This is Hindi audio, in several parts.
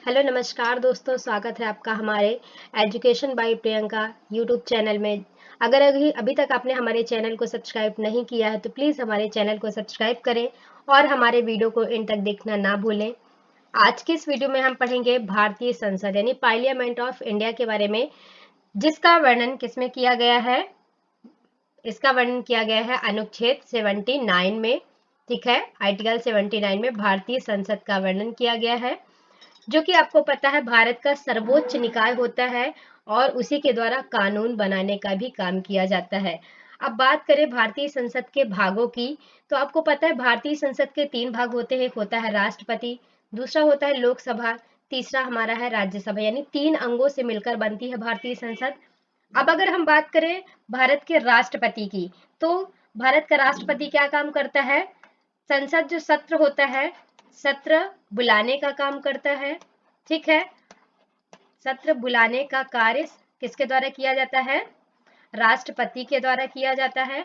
हेलो नमस्कार दोस्तों, स्वागत है आपका हमारे education by Priyanka YouTube channel में। अगर अभी अभी तक आपने हमारे चैनल को सब्सक्राइब नहीं किया है तो प्लीज़ हमारे चैनल को सब्सक्राइब करें और हमारे वीडियो को एंड तक देखना ना भूलें। आज की इस वीडियो में हम पढ़ेंगे भारतीय संसद यानी पार्लियामेंट ऑफ इंडिया के बारे में, जिसका वर्णन किसमें किया गया है। इसका वर्णन किया गया है अनुच्छेद 79 में। ठीक है, आर्टिकल 79 में भारतीय संसद का वर्णन किया गया है, जो कि आपको पता है भारत का सर्वोच्च निकाय होता है और उसी के द्वारा कानून बनाने का भी काम किया जाता है। अब बात करें भारतीय संसद के भागों की, तो आपको पता है भारतीय संसद के 3 भाग होते हैं। एक होता है राष्ट्रपति, दूसरा होता है लोकसभा, तीसरा हमारा है राज्यसभा, यानी 3 अंगों से मिलकर बनती है भारतीय संसद। अब अगर हम बात करें भारत के राष्ट्रपति की, तो भारत का राष्ट्रपति क्या काम करता है। संसद जो सत्र होता है, सत्र बुलाने का काम करता है। ठीक है, सत्र बुलाने का कार्य किसके द्वारा किया जाता है, राष्ट्रपति के द्वारा किया जाता है।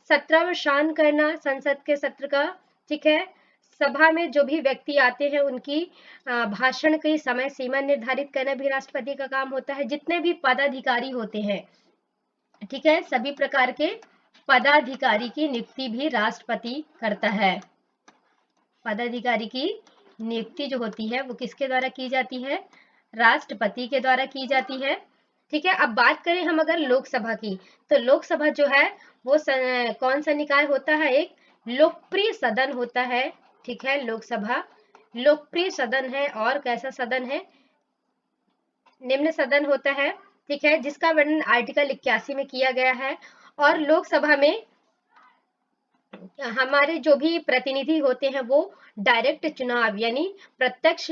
सत्रावसान करना संसद के सत्र का। ठीक है, सभा में जो भी व्यक्ति आते हैं उनकी भाषण की समय सीमा निर्धारित करना भी राष्ट्रपति का काम होता है। जितने भी पदाधिकारी होते हैं, ठीक है, सभी प्रकार के पदाधिकारी की नियुक्ति भी राष्ट्रपति करता है। पदाधिकारी की नियुक्ति जो होती है वो किसके द्वारा की जाती है, राष्ट्रपति के द्वारा की जाती है। ठीक है, अब बात करें हम अगर लोकसभा की, तो लोकसभा जो है वो कौन सा निकाय होता है, एक लोकप्रिय सदन होता है। ठीक है, लोकसभा लोकप्रिय सदन है और कैसा सदन है, निम्न सदन होता है। ठीक है, जिसका वर्णन आर्टिकल 81 में किया गया है। और लोकसभा में हमारे जो भी प्रतिनिधि होते हैं वो डायरेक्ट चुनाव यानी प्रत्यक्ष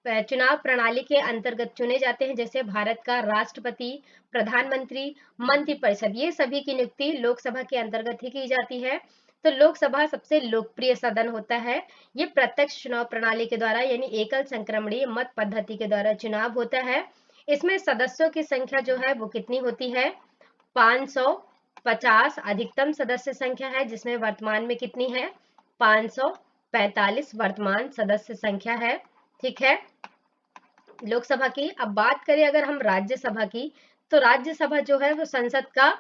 चुनाव प्रणाली के अंतर्गत चुने जाते हैं। जैसे भारत का राष्ट्रपति, प्रधानमंत्री, मंत्रिपरिषद, ये सभी की नियुक्ति लोकसभा के अंतर्गत ही की जाती है। तो लोकसभा सबसे लोकप्रिय सदन होता है। ये प्रत्यक्ष चुनाव प्रणाली के द्वारा यानी एकल संक्रमणीय मत पद्धति के द्वारा चुनाव होता है। इसमें सदस्यों की संख्या जो है वो कितनी होती है, 550 अधिकतम सदस्य संख्या है, जिसमें वर्तमान में कितनी है, 545 वर्तमान सदस्य संख्या है। ठीक है, लोकसभा की। अब बात करें अगर हम राज्यसभा की, तो राज्यसभा जो है वो संसद का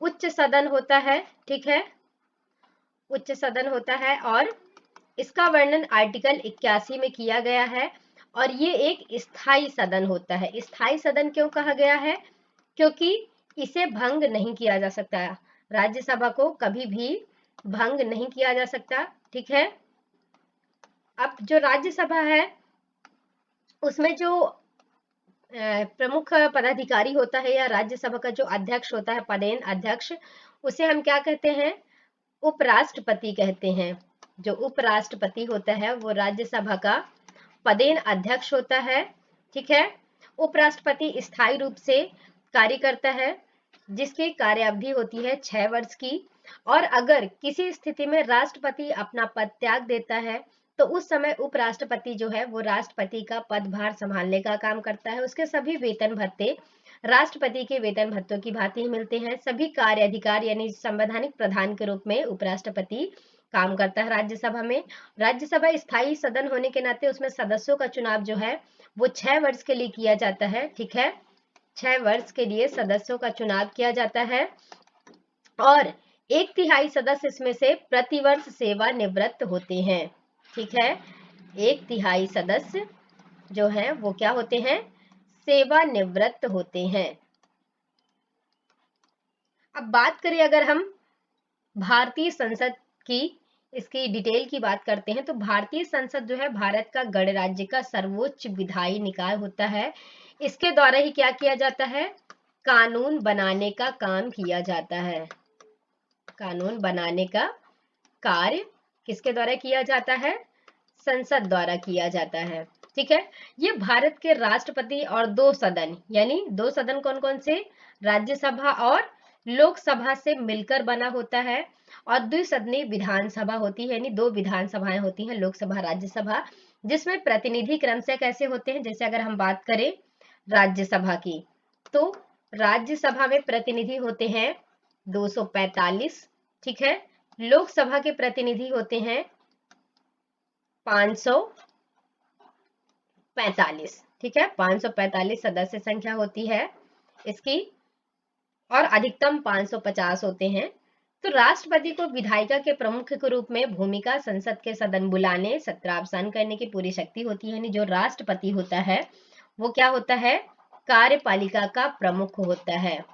उच्च सदन होता है। ठीक है, उच्च सदन होता है और इसका वर्णन आर्टिकल 81 में किया गया है। और ये एक स्थायी सदन होता है। स्थायी सदन क्यों कहा गया है, क्योंकि इसे भंग नहीं किया जा सकता। राज्यसभा को कभी भी भंग नहीं किया जा सकता। ठीक है, अब जो राज्यसभा है उसमें जो प्रमुख पदाधिकारी होता है या राज्यसभा का जो अध्यक्ष होता है, पदेन अध्यक्ष, उसे हम क्या कहते हैं, उपराष्ट्रपति कहते हैं। जो उपराष्ट्रपति होता है वो राज्यसभा का पदेन अध्यक्ष होता है। ठीक है, उपराष्ट्रपति स्थायी रूप से कार्य करता है, जिसकी कार्यावधि होती है 6 वर्ष की। और अगर किसी स्थिति में राष्ट्रपति अपना पद त्याग देता है तो उस समय उपराष्ट्रपति जो है वो राष्ट्रपति का पदभार संभालने का काम करता है। उसके सभी वेतन भत्ते राष्ट्रपति के वेतन भत्तों की भांति ही मिलते हैं। सभी कार्य अधिकार यानी संवैधानिक प्रधान के रूप में उपराष्ट्रपति काम करता है राज्यसभा में। राज्यसभा स्थायी सदन होने के नाते उसमें सदस्यों का चुनाव जो है वो 6 वर्ष के लिए किया जाता है। ठीक है, 6 वर्ष के लिए सदस्यों का चुनाव किया जाता है और 1/3 सदस्य इसमें से प्रतिवर्ष सेवानिवृत्त होते हैं। ठीक है, 1/3 सदस्य जो है वो क्या होते हैं, सेवानिवृत्त होते हैं। अब बात करें अगर हम भारतीय संसद की, इसकी डिटेल की बात करते हैं, तो भारतीय संसद जो है भारत का गणराज्य का सर्वोच्च विधायी निकाय होता है। इसके द्वारा ही क्या किया जाता है, कानून बनाने का काम किया जाता है। कानून बनाने का कार्य किसके द्वारा किया जाता है, संसद द्वारा किया जाता है। ठीक है, ये भारत के राष्ट्रपति और 2 सदन यानी 2 सदन कौन कौन से, राज्यसभा और लोकसभा से मिलकर बना होता है। और द्विसदनीय विधानसभा होती है, यानी 2 विधानसभाएं होती हैं, लोकसभा राज्यसभा, जिसमें प्रतिनिधि क्रम से कैसे होते हैं। जैसे अगर हम बात करें राज्यसभा की, तो राज्यसभा में प्रतिनिधि होते हैं 245। ठीक है, लोकसभा के प्रतिनिधि होते हैं 500। 545, ठीक है, 545 सदस्य संख्या होती है इसकी, और अधिकतम 550 होते हैं। तो राष्ट्रपति को विधायिका के प्रमुख के रूप में भूमिका, संसद के सदन बुलाने, सत्रावसान करने की पूरी शक्ति होती है। यानी जो राष्ट्रपति होता है वो क्या होता है, कार्यपालिका का प्रमुख होता है,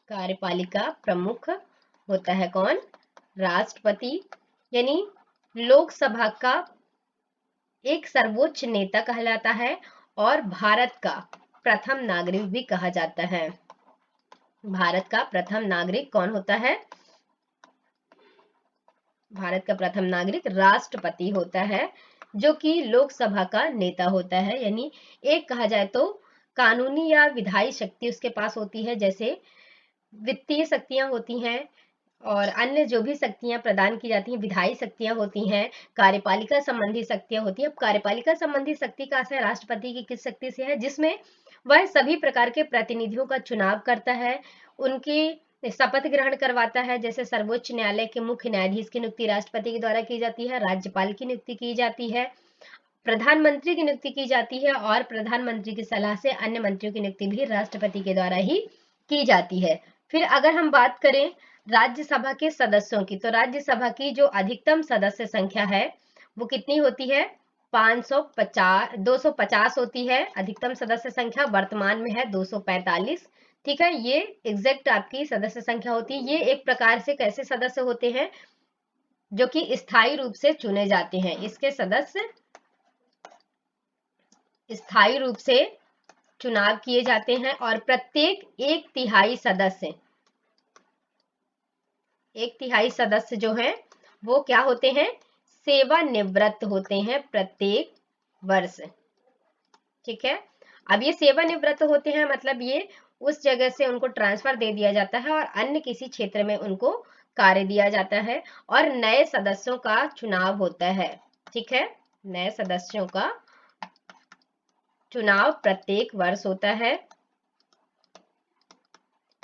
कार्यपालिका प्रमुख होता है कौन, राष्ट्रपति। यानी लोकसभा का एक सर्वोच्च नेता कहलाता है और भारत का प्रथम नागरिक भी कहा जाता है। भारत का प्रथम नागरिक कौन होता है, भारत का प्रथम नागरिक राष्ट्रपति होता है, जो कि लोकसभा का नेता होता है। यानी एक कहा जाए तो कानूनी या विधायी शक्ति उसके पास होती है, जैसे वित्तीय शक्तियां होती हैं और अन्य जो भी शक्तियां प्रदान की जाती हैं, विधायी शक्तियां होती हैं, कार्यपालिका संबंधी शक्तियां होती हैं। अब कार्यपालिका संबंधी शक्ति का आशय राष्ट्रपति की किस शक्ति से है, जिसमें वह सभी प्रकार के प्रतिनिधियों का चुनाव करता है, उनकी शपथ ग्रहण करवाता है। जैसे सर्वोच्च न्यायालय के मुख्य न्यायाधीश की नियुक्ति राष्ट्रपति के द्वारा की जाती है, राज्यपाल की नियुक्ति की जाती है, प्रधानमंत्री की नियुक्ति की जाती है, और प्रधानमंत्री की सलाह से अन्य मंत्रियों की नियुक्ति भी राष्ट्रपति के द्वारा ही की जाती है। फिर अगर हम बात करें राज्यसभा के सदस्यों की, तो राज्यसभा की जो अधिकतम सदस्य संख्या है वो कितनी होती है, 250 होती है अधिकतम सदस्य संख्या, वर्तमान में है 245, ठीक है। ये एग्जैक्ट आपकी सदस्य संख्या होती है। ये एक प्रकार से कैसे सदस्य होते हैं, जो कि स्थायी रूप से चुने जाते हैं। इसके सदस्य स्थायी रूप से चुनाव किए जाते हैं, और प्रत्येक एक तिहाई सदस्य जो है वो क्या होते हैं, सेवानिवृत्त होते हैं प्रत्येक वर्ष, ठीक है। अब ये सेवानिवृत्त होते हैं मतलब ये उस जगह से उनको ट्रांसफर दे दिया जाता है और अन्य किसी क्षेत्र में उनको कार्य दिया जाता है, और नए सदस्यों का चुनाव होता है, ठीक है। नए सदस्यों का चुनाव प्रत्येक वर्ष होता है,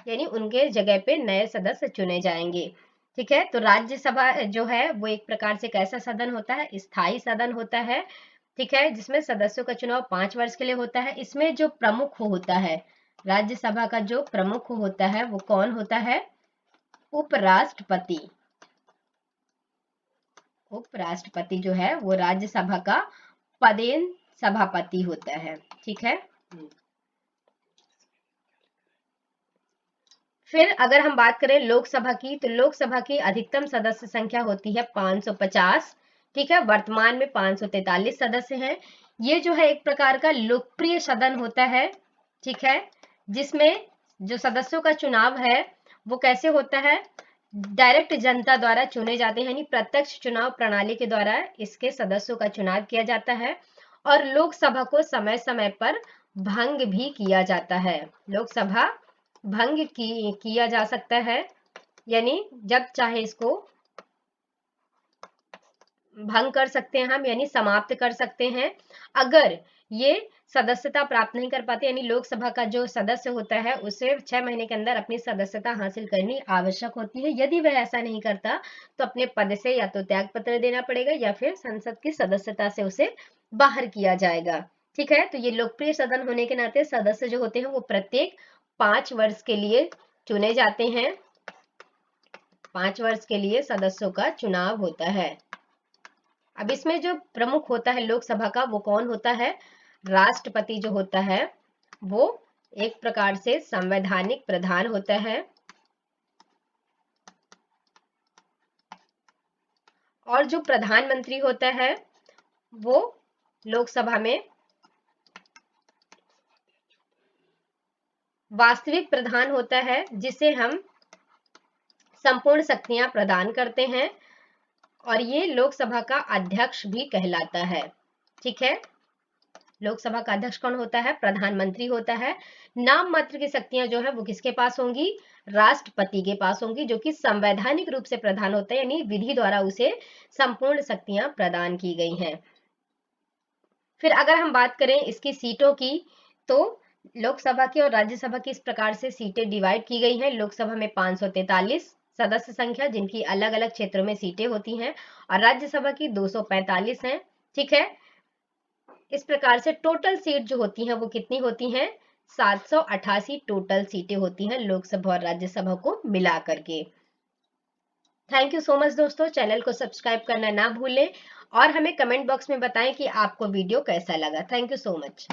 यानी उनके जगह पे नए सदस्य चुने जाएंगे, ठीक है। तो राज्यसभा जो है वो एक प्रकार से कैसा सदन होता है, स्थायी सदन होता है, ठीक है, जिसमें सदस्यों का चुनाव 5 वर्ष के लिए होता है। इसमें जो प्रमुख होता है, राज्यसभा का जो प्रमुख होता है वो कौन होता है, उपराष्ट्रपति। उपराष्ट्रपति जो है वो राज्यसभा का पदेन सभापति होता है, ठीक है। फिर अगर हम बात करें लोकसभा की, तो लोकसभा की अधिकतम सदस्य संख्या होती है 550, ठीक है, वर्तमान में 543 सदस्य हैं। ये जो है एक प्रकार का लोकप्रिय सदन होता है, ठीक है, जिसमें जो सदस्यों का चुनाव है वो कैसे होता है, डायरेक्ट जनता द्वारा चुने जाते हैं, यानी प्रत्यक्ष चुनाव प्रणाली के द्वारा इसके सदस्यों का चुनाव किया जाता है। और लोकसभा को समय समय पर भंग भी किया जाता है, लोकसभा भंग किया जा सकता है, यानी जब चाहे इसको भंग कर सकते हैं हम, यानी समाप्त कर सकते हैं, अगर ये सदस्यता प्राप्त नहीं कर पाते। यानी लोकसभा का जो सदस्य होता है उसे 6 महीने के अंदर अपनी सदस्यता हासिल करनी आवश्यक होती है। यदि वह ऐसा नहीं करता तो अपने पद से या तो त्याग पत्र देना पड़ेगा या फिर संसद की सदस्यता से उसे बाहर किया जाएगा, ठीक है। तो ये लोकप्रिय सदन होने के नाते सदस्य जो होते हैं वो प्रत्येक 5 वर्ष के लिए चुने जाते हैं, 5 वर्ष के लिए सदस्यों का चुनाव होता है। अब इसमें जो प्रमुख होता है लोकसभा का वो कौन होता है, राष्ट्रपति जो होता है वो एक प्रकार से संवैधानिक प्रधान होता है, और जो प्रधानमंत्री होता है वो लोकसभा में वास्तविक प्रधान होता है, जिसे हम संपूर्ण शक्तियां प्रदान करते हैं, और ये लोकसभा का अध्यक्ष भी कहलाता है, ठीक है। लोकसभा का अध्यक्ष कौन होता है, प्रधानमंत्री होता है। नाम मात्र की शक्तियां जो है वो किसके पास होंगी, राष्ट्रपति के पास होंगी, जो कि संवैधानिक रूप से प्रधान होता है, यानी विधि द्वारा उसे संपूर्ण शक्तियां प्रदान की गई हैं। फिर अगर हम बात करें इसकी सीटों की, तो लोकसभा की और राज्यसभा की इस प्रकार से सीटें डिवाइड की गई हैं। लोकसभा में 543 सदस्य संख्या, जिनकी अलग अलग क्षेत्रों में सीटें होती हैं, और राज्यसभा की 245 हैं, ठीक है। इस प्रकार से टोटल सीट जो होती हैं वो कितनी होती हैं? 788 टोटल सीटें होती हैं लोकसभा और राज्यसभा को मिला करके। थैंक यू सो मच दोस्तों, चैनल को सब्सक्राइब करना ना भूलें और हमें कमेंट बॉक्स में बताएं कि आपको वीडियो कैसा लगा। Thank you so much.